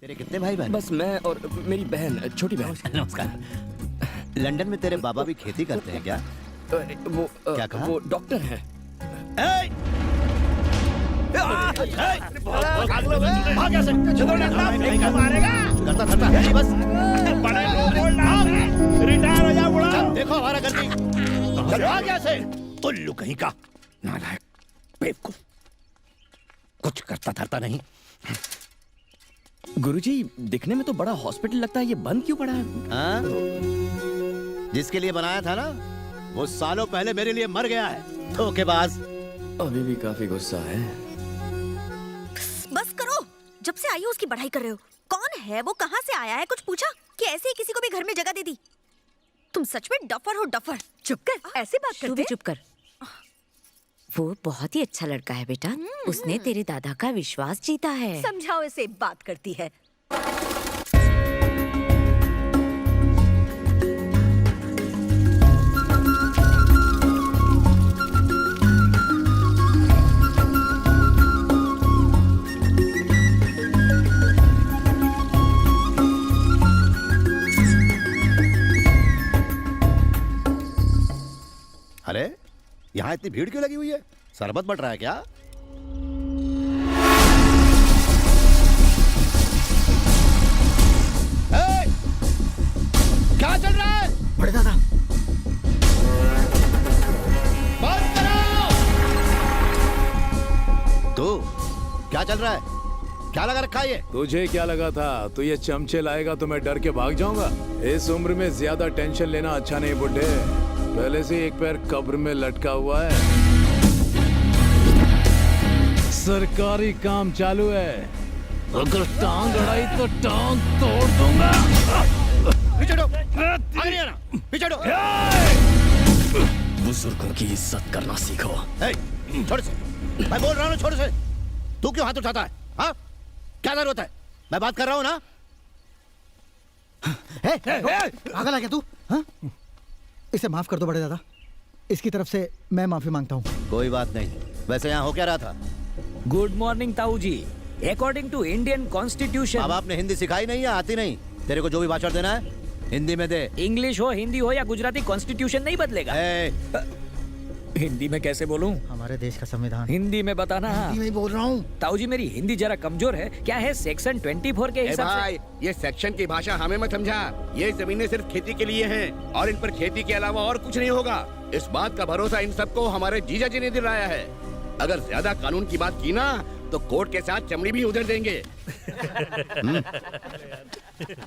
तेरे कितने भाई बहन? बस मैं और मेरी बहन, छोटी बहन। नमस्कार। लंदन में तेरे बाबा भी खेती करते हैं क्या? वो क्या कहा? वो डॉक्टर है। भाग यहाँ से। करता करता है बस। रिटायर हो जा बुढ़ा। देखो हमारा गलती। चल भाग यहाँ से। उल्लू कहीं का, नालायक, बेवकूफ, कुछ करता धरता नहीं। गुरुजी, दिखने में तो बड़ा हॉस्पिटल लगता है, ये बंद क्यों पड़ा है? हाँ? जिसके लिए बनाया था ना, वो सालों पहले मेरे लिए मर गया है। धोखेबाज। अभी भी काफी गुस्सा है। बस करो, जब से आई हो उसकी बढ़ाई कर रहे हो। कौन है वो, कहाँ से आया है, कुछ पूछा कि ऐसे ही किसी को भी घर में जगह दे दी? तुम सच में डफर हो, डफर। चुप कर, ऐसे बात तू करते भी चुप कर। वो बहुत ही अच्छा लड़का है बेटा। उसने तेरे दादा का विश्वास जीता है। समझाओ इसे, बात करती है। अरे यहाँ इतनी भीड़ क्यों लगी हुई है? शरबत बट रहा है क्या? क्या चल रहा है? बड़े दादा, बंद करो। तो क्या चल रहा है? क्या लगा रखा है ये? तुझे क्या लगा था तू ये चमचे लाएगा तो मैं डर के भाग जाऊंगा? इस उम्र में ज्यादा टेंशन लेना अच्छा नहीं बुड्ढे। पहले से एक पैर कब्र में लटका हुआ है। सरकारी काम चालू है, अगर टांग अड़ाई तो टांग तोड़ दूंगा। पीछे हटो, आगे नहीं आना, पीछे हटो। बुजुर्गों की इज्जत करना सीखो। छोड़ से, मैं बोल रहा हूँ छोड़ से। तू क्यों हाथ उठाता है? हाँ? क्या जरूरत है? मैं बात कर रहा हूँ ना। पागल आ गया तू? हाँ? इसे माफ कर दो बड़े दादा, इसकी तरफ से मैं माफी मांगता हूँ। कोई बात नहीं। वैसे यहाँ हो क्या रहा था? गुड मॉर्निंग ताऊ जी। According to Indian constitution. अब आपने हिंदी सिखाई नहीं या आती नहीं? तेरे को जो भी भाषण देना है हिंदी में दे। इंग्लिश हो, हिंदी हो या गुजराती, कॉन्स्टिट्यूशन नहीं बदलेगा। हिंदी में कैसे बोलूं? हमारे देश का संविधान हिंदी में बताना। हिंदी में ही बोल रहा हूँ। ताऊ जी मेरी हिंदी जरा कमजोर है। क्या है सेक्शन 24 के हिसाब भाई, ये सेक्शन की भाषा हमें मत समझा। ये जमीनें सिर्फ खेती के लिए हैं और इन पर खेती के अलावा और कुछ नहीं होगा। इस बात का भरोसा इन सबको हमारे जीजा जी ने दिलाया है। अगर ज्यादा कानून की बात की ना तो कोर्ट के साथ चमड़ी भी उधर देंगे।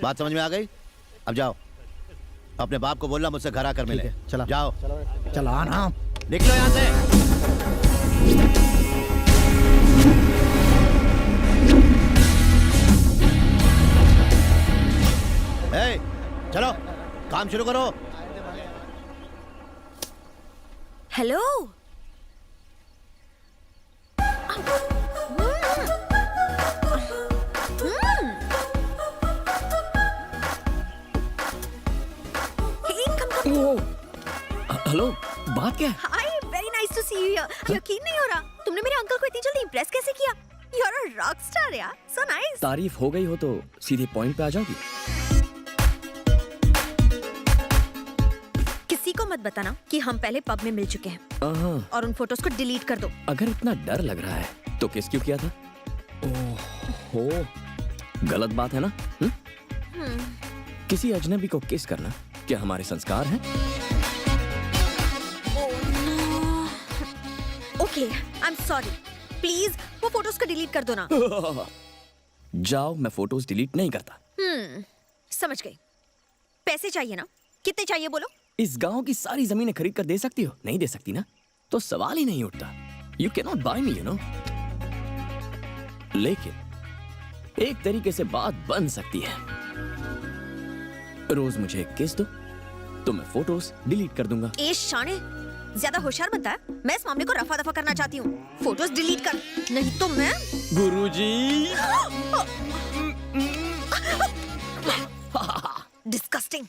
बात समझ में आ गई? अब जाओ, अपने बाप को बोलना मुझसे घर आकर मिले। चला जाओ। चला ना, निकलो यहाँ से। चलो काम शुरू करो। हेलो। हेलो, बात क्या है? Hi, very nice to see you here. यकीन नहीं हो रहा, तुमने मेरे अंकल को इतनी जल्दी इम्प्रेस कैसे किया? You are a rock star यार, सो नाइस। तारीफ हो गई हो तो सीधे पॉइंट पे आ जाओगी। किसी को मत बताना कि हम पहले पब में मिल चुके हैं और उन फोटोज को डिलीट कर दो। अगर इतना डर लग रहा है तो किस क्यों किया था? ओहो, गलत बात है ना? किसी अजनबी को किस करना क्या हमारे संस्कार हैं? Okay, I am sorry. Please वो फोटोज को डिलीट कर दो ना। जाओ, मैं फोटोज डिलीट नहीं करता। समझ गई। पैसे चाहिए ना? कितने चाहिए बोलो? इस गांव की सारी जमीनें खरीद कर दे सकती हो? नहीं दे सकती ना, तो सवाल ही नहीं उठता। You can not buy me, you know. लेकिन एक तरीके से बात बन सकती है। रोज मुझे एक किस दो तो मैं फोटोज डिलीट कर दूंगा। ए शाने, ज्यादा होशियार बनता है। मैं इस मामले को रफा दफा करना चाहती हूँ। फोटोज डिलीट कर, नहीं तो मैं। गुरुजी। डिस्कस्टिंग।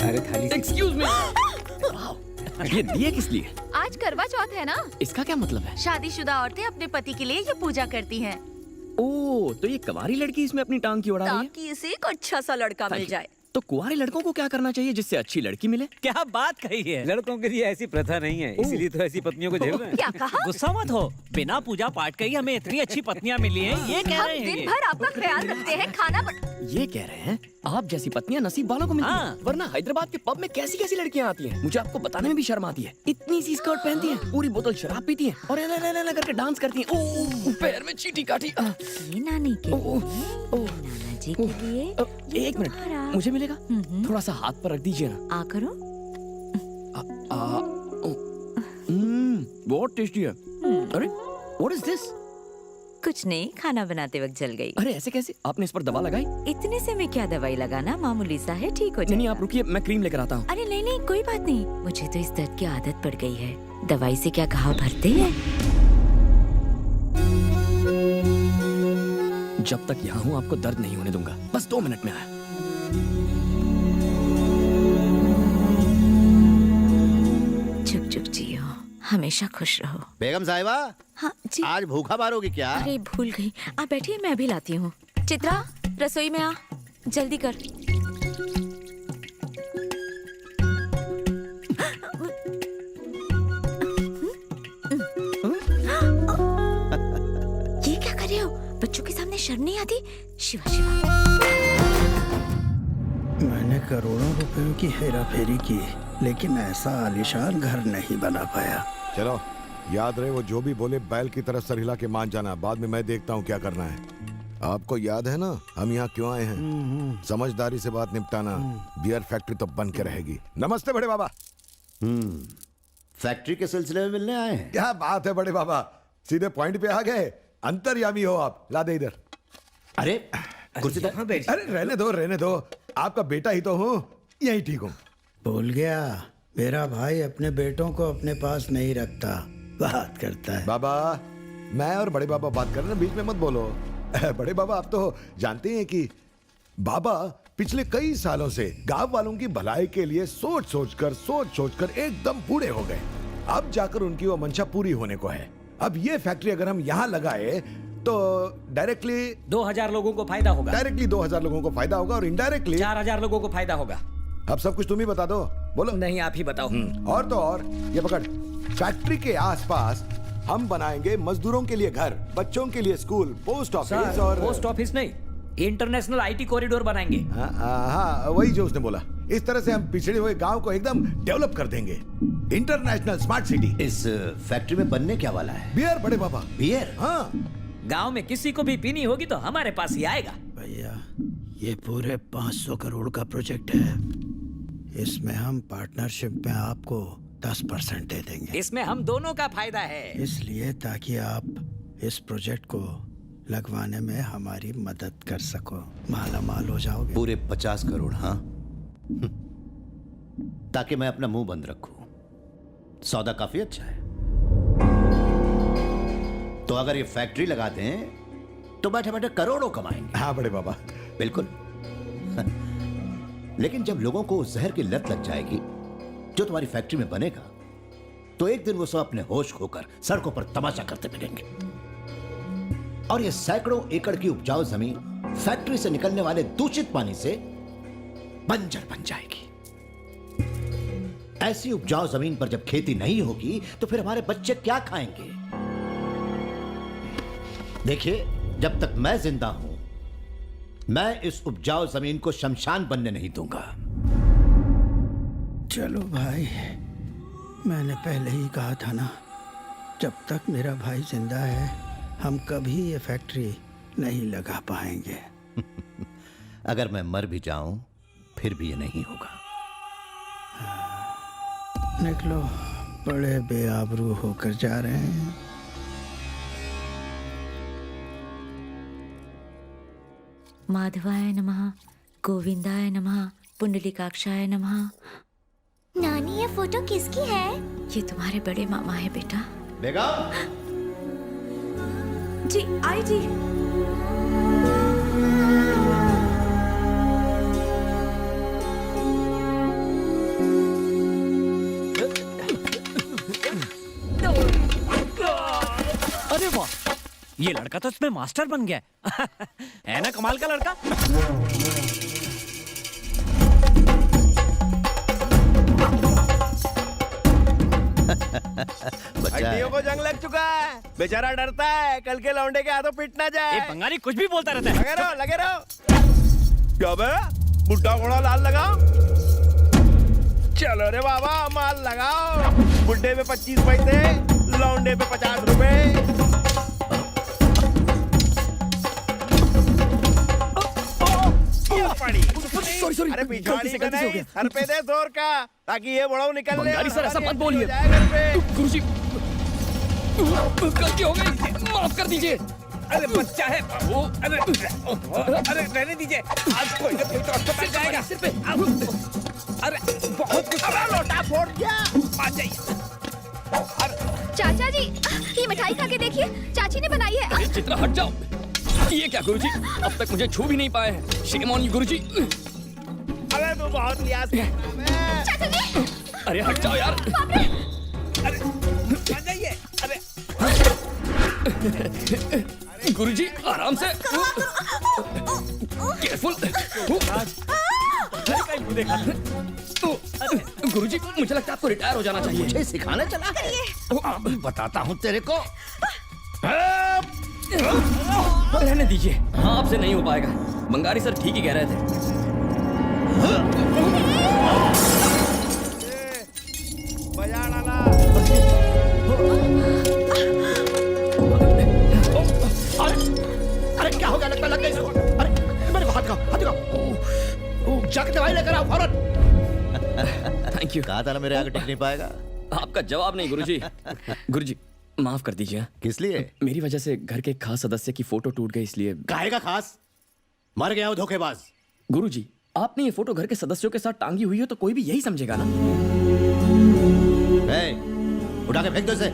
अरे थाली से एक्सक्यूज मी। ये दिए किस लिए? आज करवा चौथ है ना, इसका क्या मतलब है? शादीशुदा औरतें अपने पति के लिए ये पूजा करती हैं ओह, तो ये कुंवारी लड़की इसमें अपनी टांग की उड़ा रही है? ताकि इसे एक अच्छा सा लड़का मिल जाए। तो कुंवारे लड़कों को क्या करना चाहिए जिससे अच्छी लड़की मिले? क्या बात कही है। लड़कों के लिए ऐसी प्रथा नहीं है, इसीलिए तो ऐसी पत्नियों को झेल रहे हैं। क्या कहा? गुस्सा मत हो, बिना पूजा पाठ के ही हमें इतनी अच्छी पत्नियां मिली हैं, ये कह हम रहे हैं दिन ये। भर आपका ख्याल रखते हैं, खाना ये कह रहे हैं आप जैसी पत्नियां नसीब वालों को मिलती हाँ। हैं। वरना हैदराबाद के पब में कैसी कैसी लड़कियां आती हैं, मुझे आपको बताने में भी शर्म आती है। इतनी सी स्कर्ट पहनती हैं, पूरी बोतल शराब पीती हैं और ऐला करके डांस करती हैं। ओह, पैर में चींटी काटी। ये नानी के लिए, नाना जी के लिए। एक मिनट, मुझे मिलेगा? थोड़ा सा हाथ पर रख दीजिए ना। आ करो। बहुत टेस्टी है। अरे व्हाट इज दिस? कुछ नहीं, खाना बनाते वक्त जल गई। अरे ऐसे कैसे? आपने इस पर दवा लगाई? इतने से मैं क्या दवाई लगाना, मामूली सा है, ठीक हो नहीं, जाएगा। आप रुकिए, मैं क्रीम लेकर आता हूँ। अरे नहीं नहीं, कोई बात नहीं, मुझे तो इस दर्द की आदत पड़ गई है। दवाई से क्या घाव भरते हैं? जब तक यहाँ हूँ आपको दर्द नहीं होने दूंगा। बस 2 मिनट में आया। चुप चुप जियो, हमेशा खुश रहो। बेगम साहिबा, हाँ जी। आज भूखा मारोगी क्या? अरे भूल गई, आप बैठिए, मैं भी लाती हूँ। चित्रा, रसोई में आ, जल्दी कर। ये क्या कर रहे हो? बच्चों के सामने शर्म नहीं आती? शिवा शिवा। मैंने करोड़ों रुपयों की हेरा फेरी की, लेकिन ऐसा आलीशान घर नहीं बना पाया। चलो, याद रहे वो जो भी बोले बैल की तरफ सर हिला के मान जाना। बाद में मैं देखता हूँ क्या करना है। आपको याद है ना हम यहाँ क्यों आए हैं? समझदारी से बात निपटाना। बियर फैक्ट्री तो बन के रहेगी। नमस्ते बड़े बाबा। फैक्ट्री के सिलसिले में मिलने आए हैं? क्या बात है बड़े बाबा, सीधे पॉइंट पे आ गए। अंतर्यामी हो आप। ला दे इधर। अरे कुर्सी पर अरे रहने दो, आपका बेटा ही तो हूँ, यही ठीक हूँ। भूल गया, मेरा भाई अपने बेटों को अपने पास नहीं रखता, बात करता है। बाबा, मैं और बड़े बाबा बात कर रहे हैं, बीच में मत बोलो। बड़े बाबा, आप तो जानते हैं कि बाबा पिछले कई सालों से गांव वालों की भलाई के लिए सोच सोच कर एकदम बूढ़े हो गए। अब जाकर उनकी वो मंशा पूरी होने को है। अब ये फैक्ट्री अगर हम यहाँ लगाए तो डायरेक्टली 2000 लोगों को फायदा होगा। डायरेक्टली 2000 लोगों को फायदा होगा और इनडायरेक्टली 4000 लोगों को फायदा होगा। अब सब कुछ तुम ही बता दो। बोलो। नहीं, आप ही बताओ। और तो और, ये पकड़। फैक्ट्री के आसपास हम बनाएंगे मजदूरों के लिए घर, बच्चों के लिए स्कूल, पोस्ट ऑफिस और पोस्ट ऑफिस नहीं, इंटरनेशनल आईटी कॉरिडोर बनाएंगे। हाँ, वही जो उसने बोला। इस तरह से हम पिछड़े हुए गांव को एकदम डेवलप कर देंगे। International smart city. इस फैक्ट्री में बनने क्या वाला है? बियर बड़े बाबा। बियर? हाँ। गांव में किसी को भी पीनी होगी तो हमारे पास ही आएगा। भैया, ये पूरे 500 करोड़ का प्रोजेक्ट है। इसमें हम पार्टनरशिप में आपको 10% दे देंगे। इसमें हम दोनों का फायदा है। इसलिए ताकि आप इस प्रोजेक्ट को लगवाने में हमारी मदद कर सको, माला माल हो जाओगे। पूरे 50 करोड़? हाँ, ताकि मैं अपना मुंह बंद रखूं। सौदा काफी अच्छा है। तो अगर ये फैक्ट्री लगा दें तो बैठे बैठे करोड़ों कमाएंगे। हाँ बड़े बाबा, बिल्कुल। लेकिन जब लोगों को जहर की लत लग जाएगी जो तुम्हारी फैक्ट्री में बनेगा, तो एक दिन वो सब अपने होश खोकर सड़कों पर तमाशा करते मिलेंगे और ये सैकड़ों एकड़ की उपजाऊ जमीन फैक्ट्री से निकलने वाले दूषित पानी से बंजर बन जाएगी। ऐसी उपजाऊ जमीन पर जब खेती नहीं होगी तो फिर हमारे बच्चे क्या खाएंगे? देखिए, जब तक मैं जिंदा हूं, मैं इस उपजाऊ जमीन को शमशान बनने नहीं दूंगा। चलो भाई, मैंने पहले ही कहा था ना, जब तक मेरा भाई जिंदा है हम कभी ये फैक्ट्री नहीं लगा पाएंगे। अगर मैं मर भी जाऊं फिर भी ये नहीं होगा। निकलो, बड़े बेआबरू होकर जा रहे हैं। माधवाय नमः, गोविंदाय नमः, पुंडलीकाक्षाय नमः। नानी, ये फोटो किसकी है? ये तुम्हारे बड़े मामा है बेटा। बेगम, जी आई जी। ये लड़का तो इसमें मास्टर बन गया है ना, कमाल का लड़का। बच्चा है। को जंग लग चुका है, बेचारा डरता है कल के लौंडे के हाथों पिट ना जाए। ये बंगाली कुछ भी बोलता रहता है। लगे रहो। क्या बे, बुड्ढा घोड़ा लाल लगाओ। चलो रे बाबा, माल लगाओ। बुड्ढे पे 25 पैसे, लौंडे पे 50 रुपए। सॉरी अरे पिछवाड़ी का नहीं, सर पे दे जोर का, ताकि ये बड़ाऊ निकल ले। बंगाली सर, ऐसा मत बोलिए। गुरुजी, गलती हो गई, माफ कर दीजिए। अरे बच्चा है बाबू, अरे रहने दीजिए, आज कोई ना कोई तो अस्पताल जाएगा। सिर पे। अरे बहुत कुछ लोटा फोड़ दिया। आ जाइए। चाचा जी, ये मिठाई खा के देखिए, चाची ने बनाई है। अरे चित्रा हट जाओ। ये क्या गुरुजी, अब तक मुझे छू भी नहीं पाए हैं। शेम ऑन यू गुरुजी। अरे तू बहुत लिहाज है। चाचा जी, अरे हट जाओ यार। अरे आ जाइए। अरे गुरुजी आराम से, केयरफुल। गुरुजी मुझे लगता है आपको रिटायर हो जाना चाहिए। मुझे सिखाने चला है। बताता हूँ तेरे को। रहने दीजिए, हाँ आपसे नहीं हो पाएगा। बंगारी सर ठीक ही कह रहे थे। बजा डाला। अरे क्या हो गया, लगता लग गई इसको। अरे मेरे को हाथ दिखाओ। जाके दवाई लेकर आओ फौरन। Thank you. कहा था ना मेरे आगे टिक नहीं पाएगा। आपका जवाब नहीं गुरुजी। गुरुजी माफ कर दीजिए। किस लिए? मेरी वजह से घर के एक खास सदस्य की फोटो टूट गई, इसलिए। काहे का खास? मर गया हो धोखेबाज। गुरुजी, आपने ये फोटो घर के सदस्यों के साथ टांगी हुई हो तो कोई भी यही समझेगा ना। उठा के फेंक दो इसे।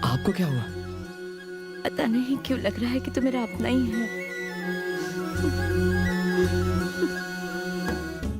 आपको क्या हुआ? पता नहीं क्यों लग रहा है कि तू मेरा अपना ही है।